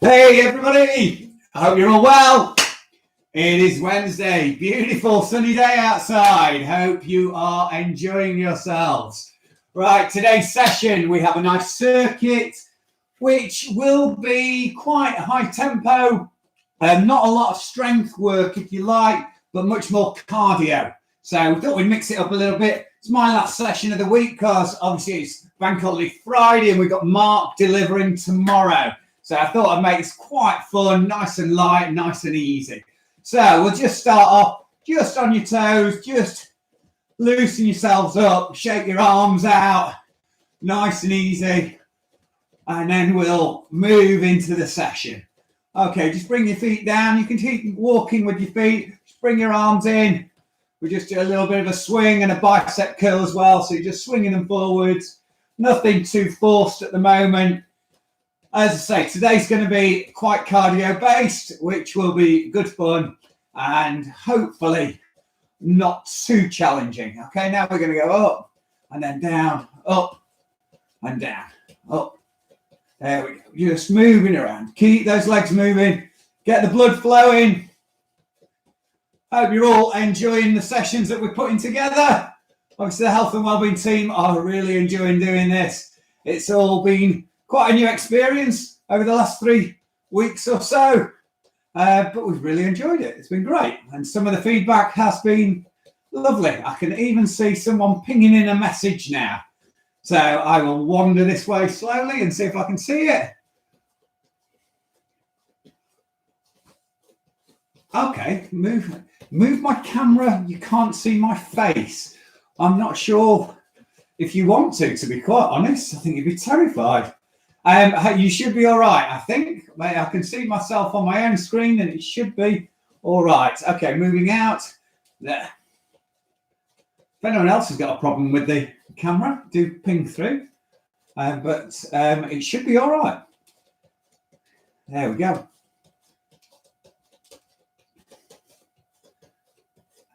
Hey everybody, I hope you're all well. It is Wednesday, beautiful sunny day outside. Hope you are enjoying yourselves. Right, today's session we have a nice circuit which will be quite high tempo, not a lot of strength work if you like, but much more cardio. So we thought we'd mix it up a little bit. It's my last session of the week because obviously it's Bank Holiday Friday and we've got Mark delivering tomorrow. So I thought I'd make this quite fun, nice and light, nice and easy. So we'll just start off just on your toes, just loosen yourselves up, shake your arms out, nice and easy. And then we'll move into the session. Okay, just bring your feet down. You can keep walking with your feet. Just bring your arms in. We just do a little bit of a swing and a bicep curl as well. So you're just swinging them forwards. Nothing too forced at the moment. As I say, today's going to be quite cardio based, which will be good fun and hopefully not too challenging. Okay, now we're going to go up and then down, up and down, up. There we go. Just moving around. Keep those legs moving. Get the blood flowing. Hope you're all enjoying the sessions that we're putting together. Obviously, the health and wellbeing team are really enjoying doing this. It's all been quite a new experience over the last 3 weeks or so, but we've really enjoyed it. It's been great. And some of the feedback has been lovely. I can even see someone pinging in a message now. So I will wander this way slowly and see if I can see it. Okay, move my camera. You can't see my face. I'm not sure if you want to be quite honest. I think you'd be terrified. You should be all right, I think. I can see myself on my own screen and it should be all right. Okay, moving out. There. If anyone else has got a problem with the camera, do ping through. But it should be all right. There we go.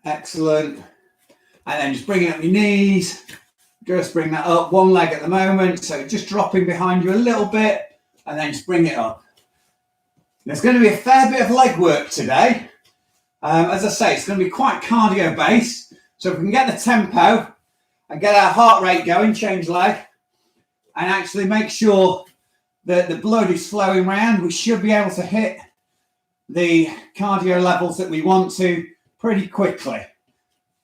Excellent. And then just bringing up your knees. Just bring that up, one leg at the moment. So just dropping behind you a little bit and then just bring it up. There's going to be a fair bit of leg work today. As I say, it's going to be quite cardio based. So if we can get the tempo and get our heart rate going, change leg, and actually make sure that the blood is flowing around, we should be able to hit the cardio levels that we want to pretty quickly.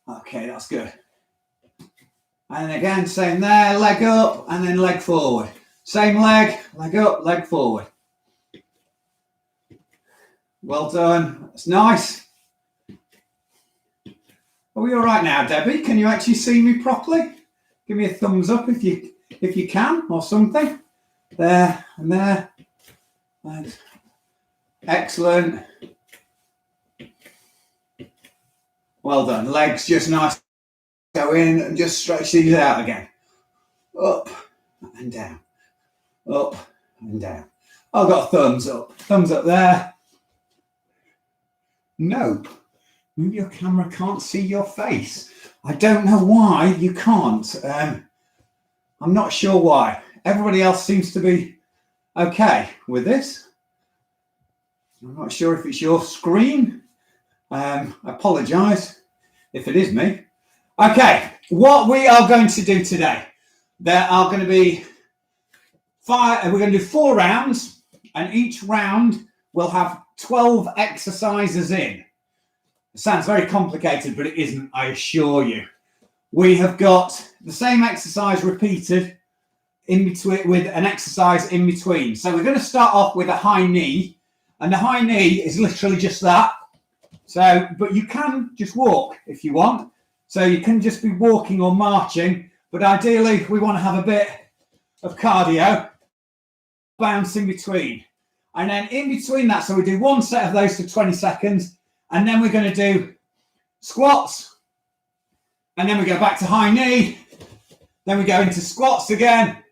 Okay, that's good. And again, same there, leg up and then leg forward. Same leg up, leg forward. Well done, that's nice. Are we all right now, Debbie? Can you actually see me properly? Give me a thumbs up if you can or something. There and there. Right. Excellent. Well done, legs just nice. Go in and just stretch these out again. Up and down. Up and down. I've got a thumbs up. Thumbs up there. Nope. Move your camera, can't see your face. I don't know why you can't. I'm not sure why. Everybody else seems to be okay with this. I'm not sure if it's your screen. I apologise if it is me. Okay, what we are going to do today, there are going to be we're going to do 4 rounds, and each round will have 12 exercises in. It sounds very complicated, but it isn't, I assure you. We have got the same exercise repeated in between with an exercise in between. So we're going to start off with a high knee, and the high knee is literally just that. So, but you can just walk if you want. So you can just be walking or marching, but ideally we want to have a bit of cardio, bounce in between. And then in between that, so we do one set of those for 20 seconds, and then we're going to do squats, and then we go back to high knee, then we go into squats again,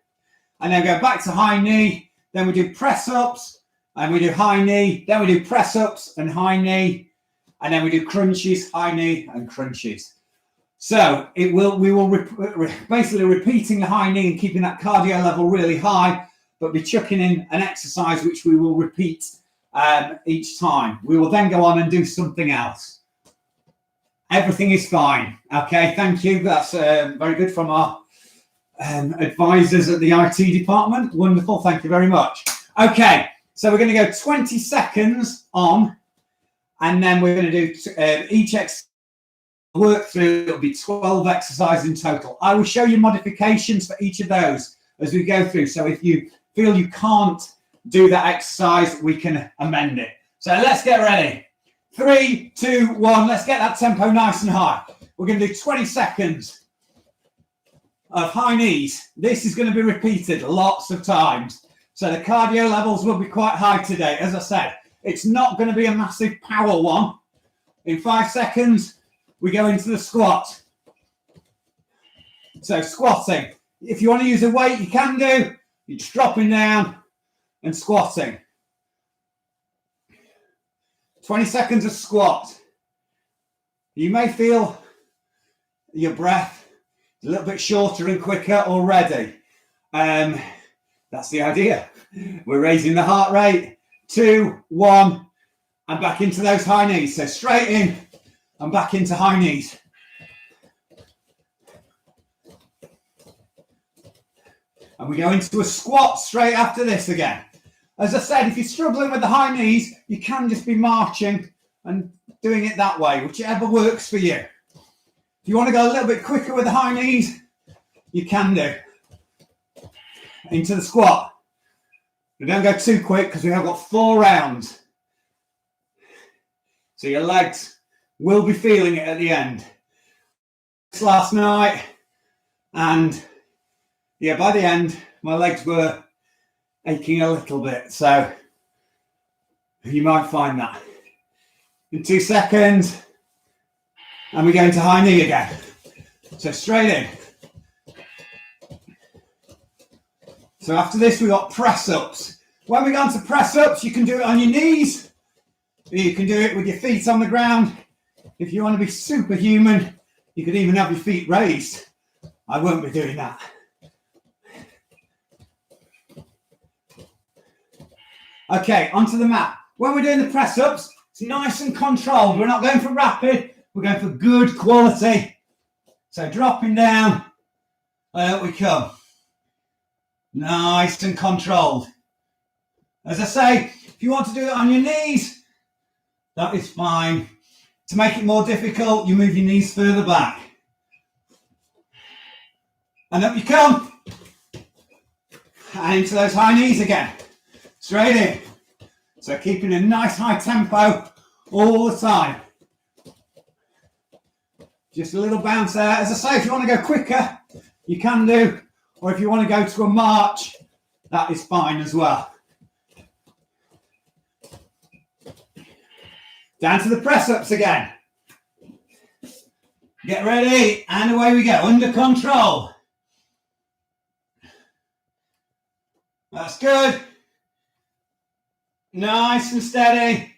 and then go back to high knee, then we do press-ups, and we do high knee, then we do press-ups and high knee, and then we do crunches, high knee and crunches. So we will basically repeating the high knee and keeping that cardio level really high, but be chucking in an exercise which we will repeat each time. We will then go on and do something else. Everything is fine. Okay, thank you. That's very good from our advisors at the IT department. Wonderful. Thank you very much. Okay, so we're going to go 20 seconds on, and then we're going to do each exercise. Work through. It'll be 12 exercises in total. I will show you modifications for each of those as we go through. So if you feel you can't do that exercise, we can amend it. So let's get ready. 3, 2, 1. Let's get that tempo nice and high. We're going to do 20 seconds of high knees. This is going to be repeated lots of times. So the cardio levels will be quite high today. As I said, it's not going to be a massive power one. In 5 seconds, we go into the squat. So squatting. If you want to use a weight, you can do. You're just dropping down and squatting. 20 seconds of squat. You may feel your breath a little bit shorter and quicker already. That's the idea. We're raising the heart rate. 2, 1, and back into those high knees. So straight in and back into high knees. And we go into a squat straight after this again. As I said, if you're struggling with the high knees, you can just be marching and doing it that way, whichever works for you. If you want to go a little bit quicker with the high knees, you can do. Into the squat. But don't go too quick because we have got 4 rounds. So your legs will be feeling it at the end. Last night, and yeah, by the end, my legs were aching a little bit. So you might find that. In 2 seconds, and we go into high knee again. So straight in. So after this, we got press ups. When we go into press ups, you can do it on your knees. You can do it with your feet on the ground. If you want to be superhuman, you could even have your feet raised. I won't be doing that. Okay, onto the mat. When we're doing the press ups, it's nice and controlled. We're not going for rapid. We're going for good quality. So dropping down, and up we come. Nice and controlled. As I say, if you want to do it on your knees, that is fine. To make it more difficult, you move your knees further back. And up you come. And into those high knees again. Straight in. So keeping a nice high tempo all the time. Just a little bounce there. As I say, if you want to go quicker, you can do. Or if you want to go to a march, that is fine as well. Down to the press-ups again. Get ready, and away we go, under control. That's good. Nice and steady.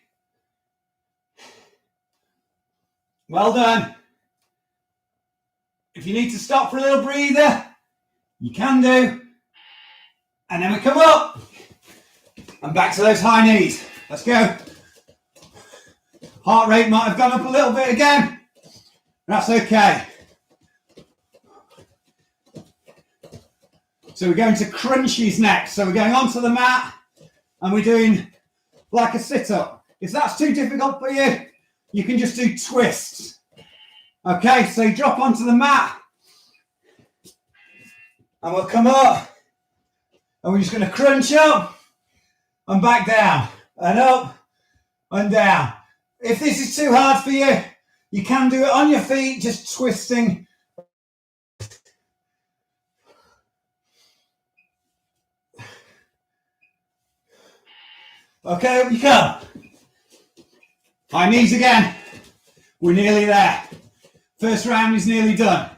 Well done. If you need to stop for a little breather, you can do. And then we come up. And back to those high knees. Let's go. Heart rate might have gone up a little bit again. That's okay. So we're going to crunchies next. So we're going onto the mat and we're doing like a sit-up. If that's too difficult for you, you can just do twists. Okay, so you drop onto the mat and we'll come up and we're just going to crunch up and back down and up and down. If this is too hard for you, you can do it on your feet, just twisting. Okay, up you come. High knees again. We're nearly there. First round is nearly done.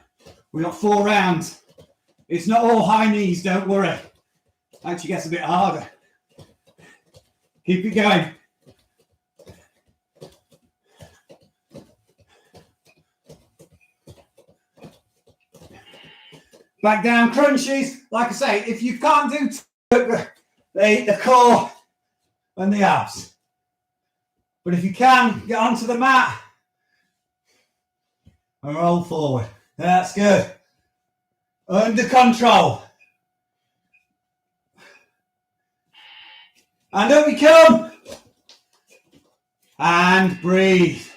We've got 4 rounds. It's not all high knees, don't worry. Actually gets a bit harder. Keep it going. Back down crunchies. Like I say, if you can't do They eat the core and the abs. But if you can, get onto the mat and roll forward. That's good. Under control. And up we come. And breathe.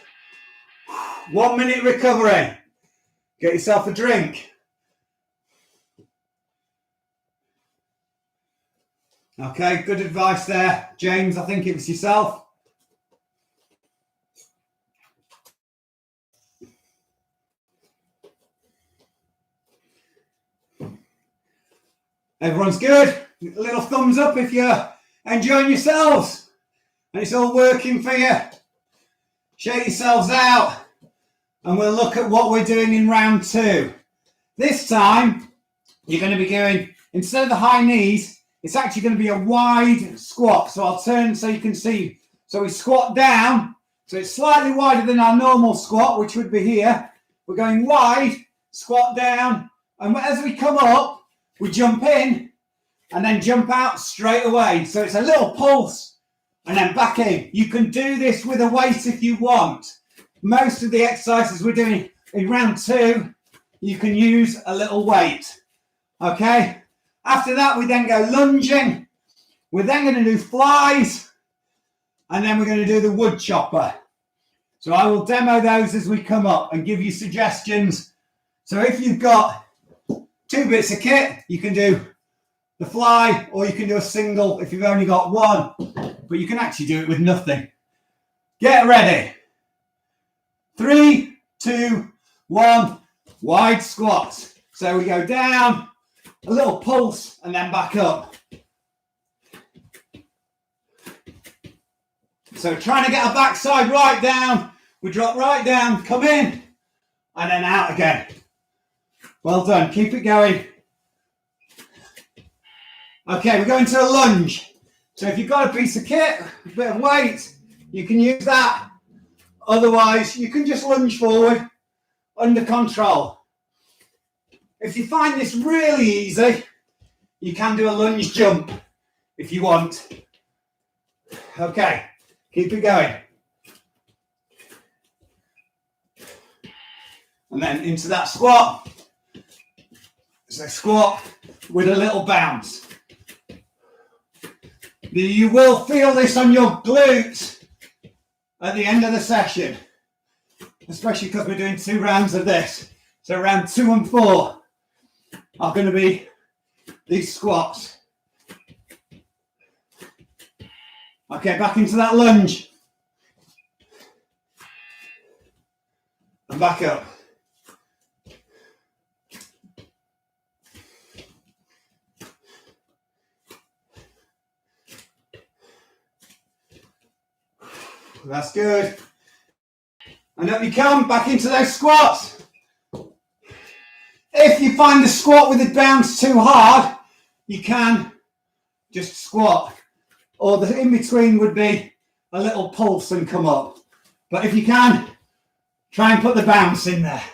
1 minute recovery. Get yourself a drink. Okay, good advice there. James, I think it was yourself. Everyone's good. A little thumbs up if you're enjoying yourselves and it's all working for you. Shake yourselves out and we'll look at what we're doing in round 2. This time, you're going to be going, instead of the high knees, it's actually going to be a wide squat. So I'll turn so you can see. So we squat down. So it's slightly wider than our normal squat, which would be here. We're going wide, squat down. And as we come up, we jump in and then jump out straight away. So it's a little pulse and then back in. You can do this with a weight if you want. Most of the exercises we're doing in round 2, you can use a little weight. Okay? After that, we then go lunging. We're then going to do flies. And then we're going to do the wood chopper. So I will demo those as we come up and give you suggestions. So if you've got 2 bits of kit, you can do the fly or you can do a single if you've only got 1, but you can actually do it with nothing. Get ready. 3, 2, 1, wide squats. So we go down, a little pulse and then back up. So trying to get our backside right down, we drop right down, come in and then out again. Well done, keep it going. Okay, we're going to a lunge. So if you've got a piece of kit, a bit of weight, you can use that. Otherwise, you can just lunge forward under control. If you find this really easy, you can do a lunge jump if you want. Okay, keep it going. And then into that squat. So squat with a little bounce. You will feel this on your glutes at the end of the session, especially because we're doing 2 rounds of this. So round 2 and 4 are going to be these squats. Okay, back into that lunge. And back up. That's good. And up you come, back into those squats. If you find the squat with the bounce too hard, you can just squat. Or the in-between would be a little pulse and come up. But if you can, try and put the bounce in there.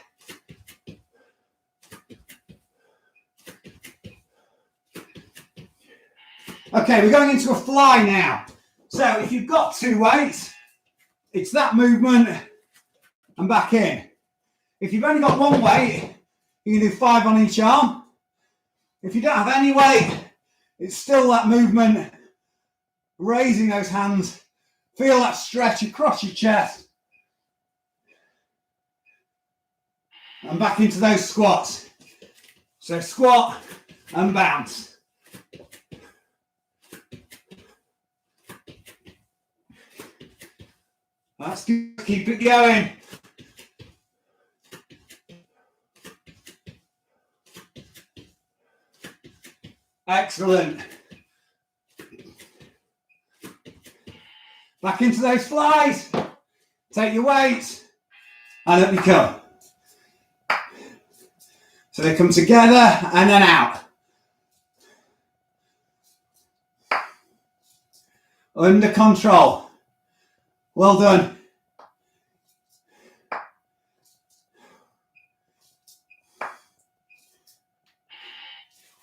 Okay, we're going into a fly now. So if you've got 2 weights, it's that movement and back in. If you've only got 1 weight, you can do 5 on each arm. If you don't have any weight, it's still that movement, raising those hands. Feel that stretch across your chest. And back into those squats. So squat and bounce. That's good. Keep it going. Excellent. Back into those flies. Take your weight. And up you come. So they come together and then out. Under control. Well done.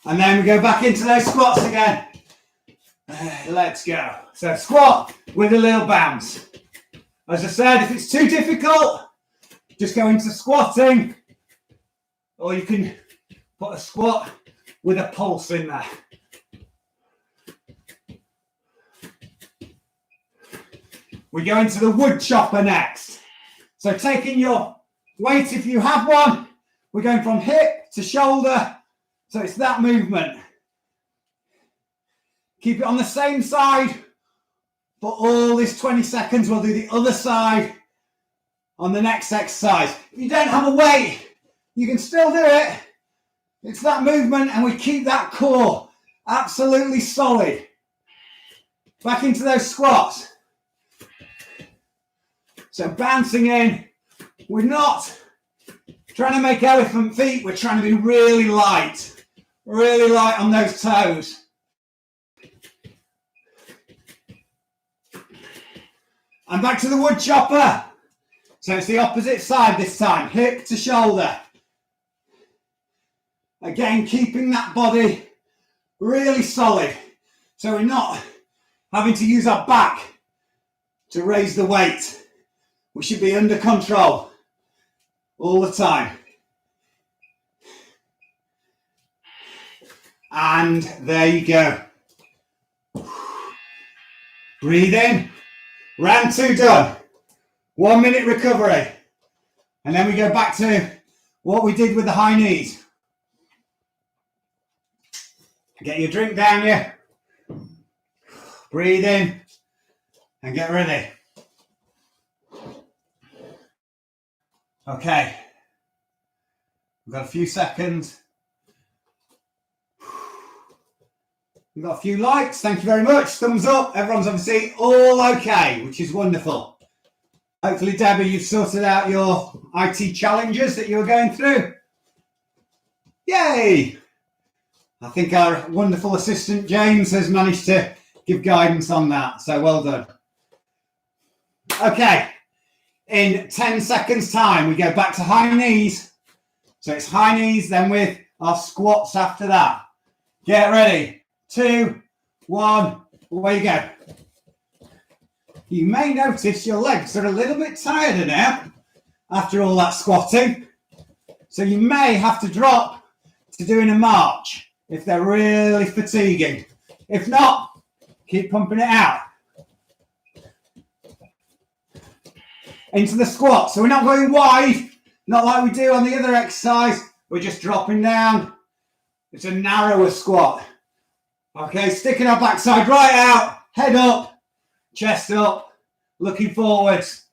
And then we go back into those squats again. Let's go. So squat with a little bounce. As I said, if it's too difficult, just go into squatting, or you can put a squat with a pulse in there. We go into the wood chopper next. So taking your weight, if you have one, we're going from hip to shoulder. So it's that movement. Keep it on the same side for all this 20 seconds. We'll do the other side on the next exercise. If you don't have a weight, you can still do it. It's that movement, and we keep that core absolutely solid. Back into those squats. So bouncing in, we're not trying to make elephant feet, we're trying to be really light on those toes. And back to the wood chopper. So it's the opposite side this time, hip to shoulder. Again, keeping that body really solid, so we're not having to use our back to raise the weight. We should be under control all the time. And there you go. Breathe in. Round 2 done. 1 minute recovery. And then we go back to what we did with the high knees. Get your drink down here. Breathe in and get ready. Okay. We've got a few seconds. We've got a few likes. Thank you very much. Thumbs up. Everyone's obviously all okay, which is wonderful. Hopefully, Debbie, you've sorted out your IT challenges that you were going through. Yay! I think our wonderful assistant, James, has managed to give guidance on that. So well done. Okay. In 10 seconds time, we go back to high knees. So it's high knees, then with our squats after that. Get ready. 2, 1, away you go. You may notice your legs are a little bit tireder now after all that squatting. So you may have to drop to doing a march if they're really fatiguing. If not, keep pumping it out. Into the squat. So we're not going wide, not like we do on the other exercise. We're just dropping down. It's a narrower squat. Okay, sticking our backside right out, head up, chest up, looking forwards.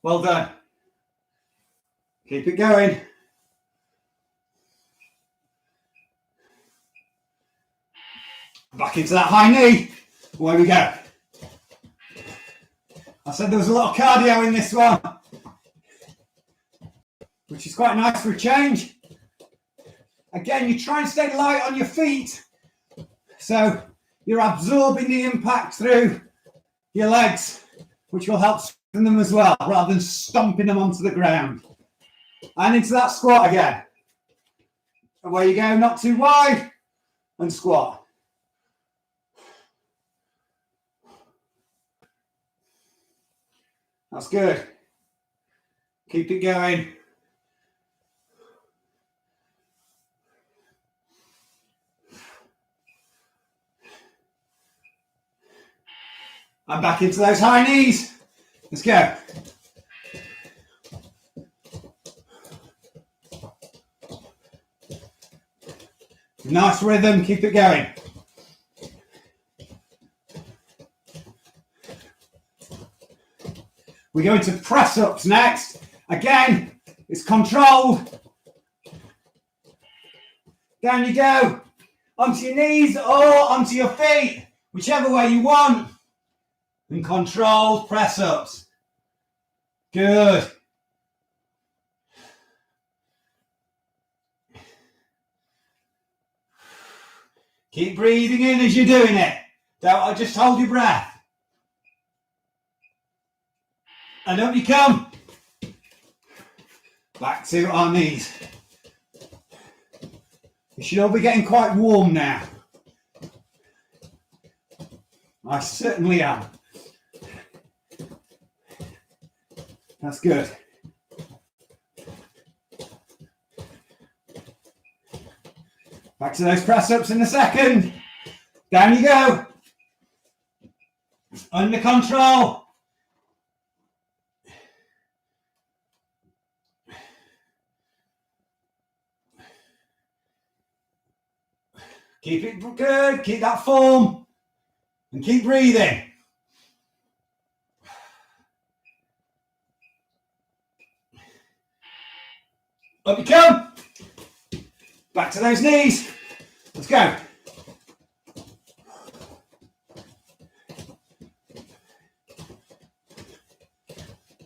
Well done. Keep it going. Back into that high knee. Away we go. I said there was a lot of cardio in this one, which is quite nice for a change. Again, you try and stay light on your feet, so you're absorbing the impact through your legs, which will help strengthen them as well, rather than stomping them onto the ground. And into that squat again. Away you go, not too wide, and squat. That's good. Keep it going. And back into those high knees. Let's go. Nice rhythm, keep it going. We go into press-ups next. Again, it's controlled. Down you go. Onto your knees or onto your feet, whichever way you want. And controlled press-ups. Good. Keep breathing in as you're doing it. Don't just hold your breath. And up you come. Back to our knees. We should all be getting quite warm now. I certainly am. That's good. Back to those press-ups in a second. Down you go. Under control. Keep it good. Keep that form. And keep breathing. Up you come. Back to those knees. Let's go.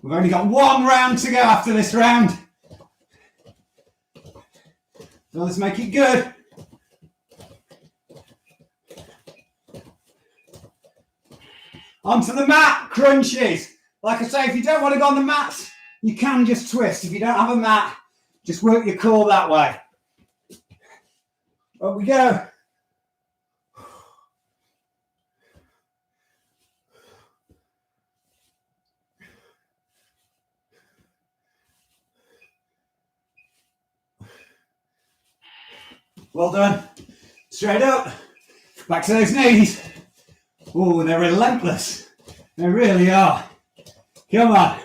We've only got one round to go after this round. So let's make it good. Onto the mat, crunches. Like I say, if you don't want to go on the mats, you can just twist. If you don't have a mat, just work your core that way. Up we go. Well done. Straight up. Back to those knees. Oh, they're relentless. They really are. Come on.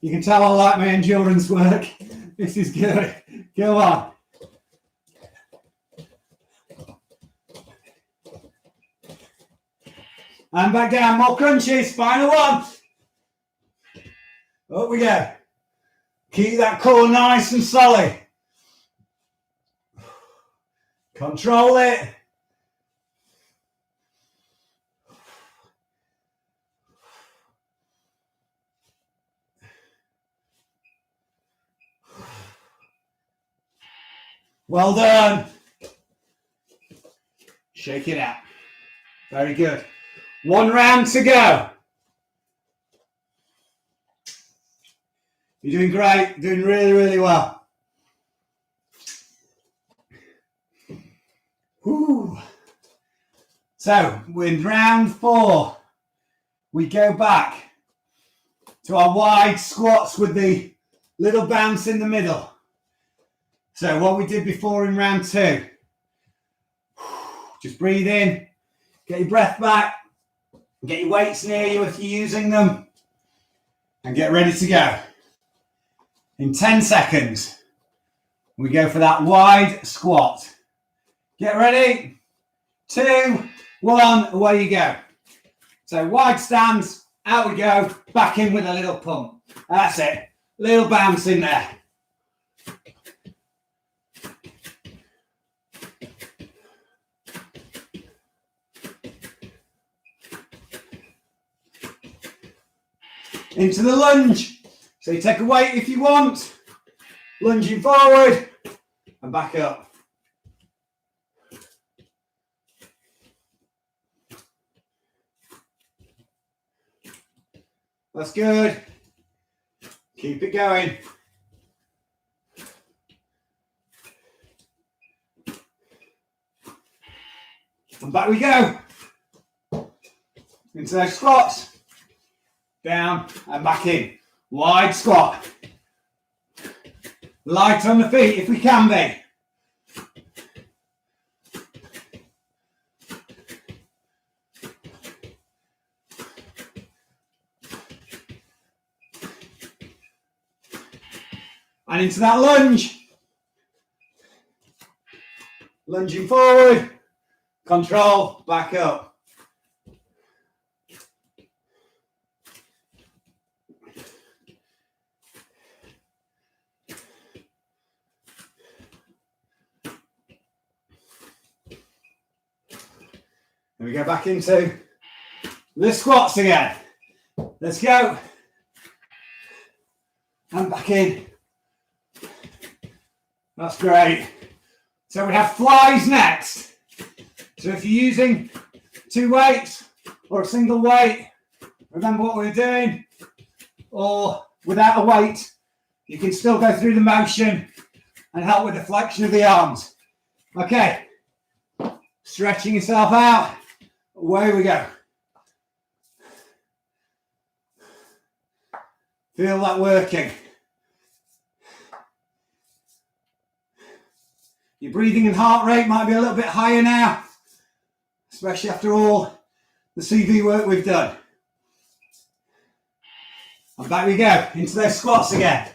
You can tell I like my endurance work. This is good. Come on. And back down. More crunches. Final one. Up we go. Keep that core nice and solid. Control it. Well done. Shake it out. Very good. One round to go. You're doing great. Doing really, really well. Whew. So, in round 4, we go back to our wide squats with the little bounce in the middle. So, what we did before in round 2. Just breathe in, get your breath back, get your weights near you if you're using them, and get ready to go. In 10 seconds, we go for that wide squat. Get ready. 2, 1, away you go. So wide stance, out we go, back in with a little pump. That's it. Little bounce in there. Into the lunge. So you take a weight if you want, lunging forward and back up. That's good. Keep it going. And back we go. Into those squats. Down and back in. Wide squat. Light on the feet if we can be. And into that lunge. Lunging forward. Control, back up. And we go back into the squats again. Let's go. And back in. That's great. So we have flies next. So if you're using 2 weights or a single weight, remember what we're doing. Or without a weight, you can still go through the motion and help with the flexion of the arms. Okay, Stretching yourself out. Away we go. Feel that working. Your breathing and heart rate might be a little bit higher now, especially after all the CV work we've done. And back we go, into those squats again.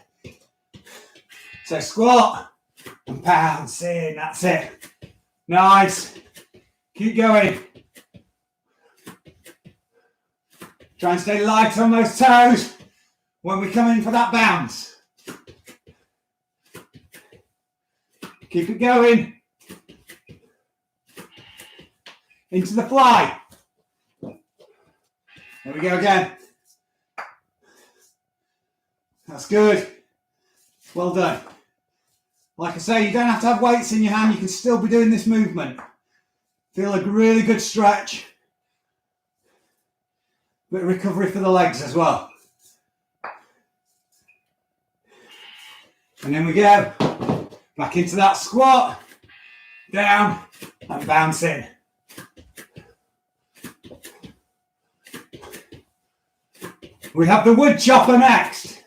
So squat and bounce in, that's it. Nice. Keep going. Try and stay light on those toes when we come in for that bounce. Keep it going. Into the fly. There we go again. That's good. Well done. Like I say, you don't have to have weights in your hand. You can still be doing this movement. Feel a really good stretch. Bit of recovery for the legs as well. And then we go. Back into that squat. Down and bounce in. We have the wood chopper next.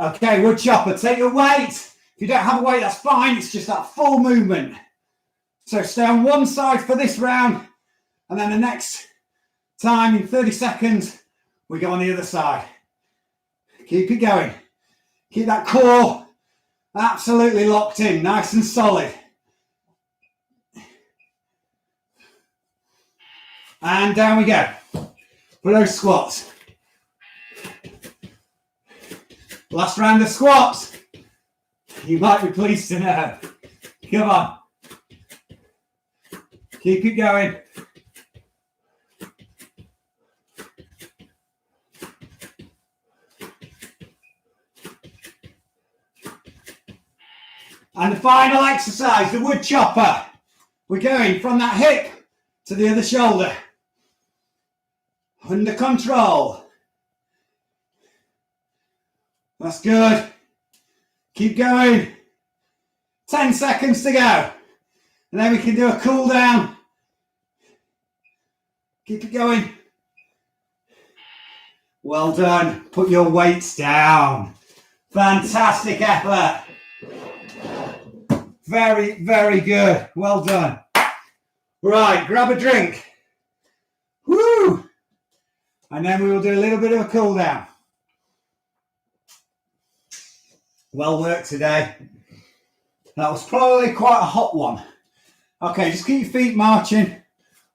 Okay, wood chopper, take your weight. If you don't have a weight, that's fine. It's just that full movement. So stay on one side for this round, and then the next time in 30 seconds, we go on the other side. Keep it going. Keep that core absolutely locked in, nice and solid. And down we go for those squats. Last round of squats. You might be pleased to know. Come on. Keep it going. And the final exercise, the wood chopper. We're going from that hip to the other shoulder. Under control. That's good. Keep going. 10 seconds to go. And then we can do a cool down. Keep it going. Well done. Put your weights down. Fantastic effort. Very, very good. Well done. Right, grab a drink. Woo! And then we will do a little bit of a cool down. Well worked today. That was probably quite a hot one. Okay, just keep your feet marching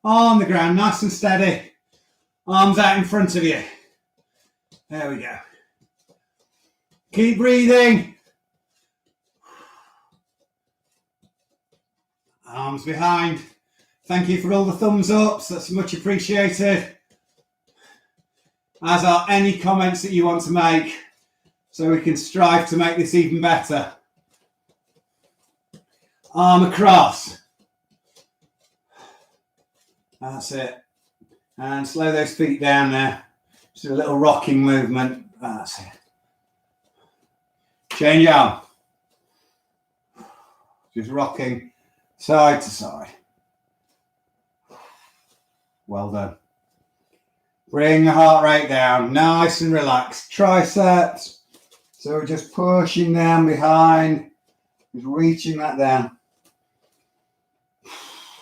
on the ground, nice and steady. Arms out in front of you. There we go. Keep breathing. Arms behind. Thank you for all the thumbs ups. That's much appreciated. As are any comments that you want to make, so we can strive to make this even better. Arm across. That's it. And slow those feet down there. Just a little rocking movement. That's it. Change arm. Just rocking side to side. Well done. Bring the heart rate down. Nice and relaxed. Triceps. So we're just pushing down behind, just reaching that down.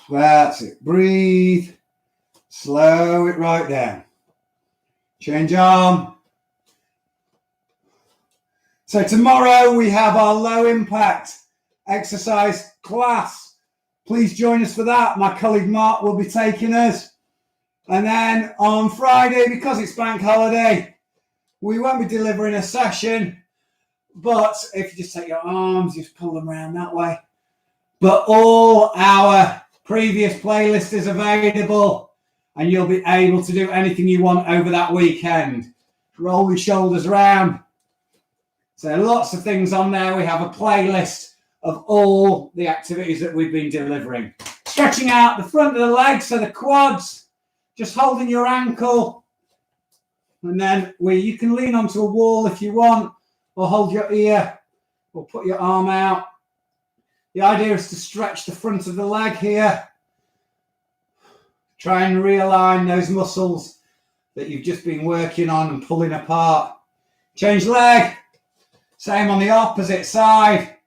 That's it. Breathe. Slow it right down. Change arm. So tomorrow we have our low impact exercise class. Please join us for that. My colleague Mark will be taking us. And then on Friday, because it's bank holiday, we won't be delivering a session. But if you just take your arms, just pull them around that way. But all our previous playlist is available and you'll be able to do anything you want over that weekend. Roll your shoulders around. So lots of things on there. We have a playlist of all the activities that we've been delivering. Stretching out the front of the legs, so the quads, just holding your ankle. And then you can lean onto a wall if you want, or hold your ear, or put your arm out. The idea is to stretch the front of the leg here. Try and realign those muscles that you've just been working on and pulling apart. Change leg. Same on the opposite side.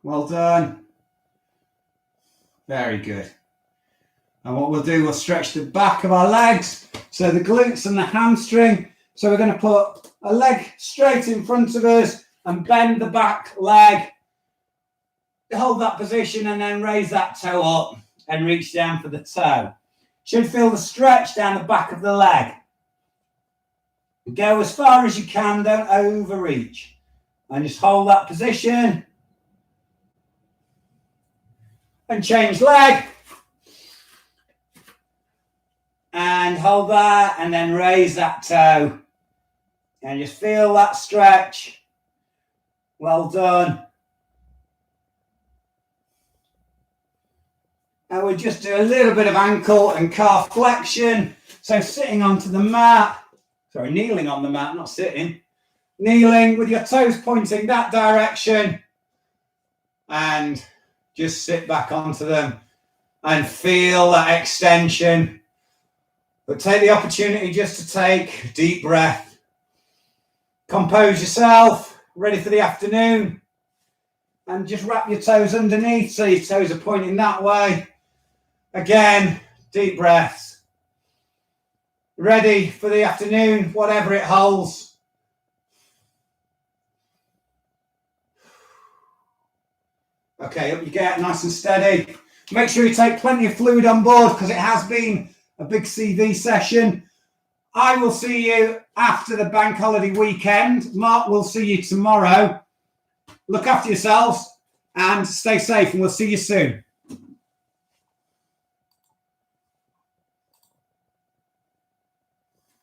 Well done. Very good. And what we'll do, we'll stretch the back of our legs, so the glutes and the hamstring. So we're going to put a leg straight in front of us and bend the back leg. Hold that position and then raise that toe up and reach down for the toe. Should feel the stretch down the back of the leg. Go as far as you can, don't overreach. And just hold that position. And change leg. And hold that and then raise that toe. And just feel that stretch. Well done. And we'll just do a little bit of ankle and calf flexion. So sitting onto the mat. Sorry, kneeling on the mat, not sitting. Kneeling with your toes pointing that direction. And just sit back onto them and feel that extension. But take the opportunity just to take a deep breath. Compose yourself, ready for the afternoon. And just wrap your toes underneath so your toes are pointing that way. Again, deep breaths. Ready for the afternoon, whatever it holds. Okay, up you get, nice and steady. Make sure you take plenty of fluid on board because it has been a big CV session. I will see you after the bank holiday weekend. Mark will see you tomorrow. Look after yourselves and stay safe, and we'll see you soon.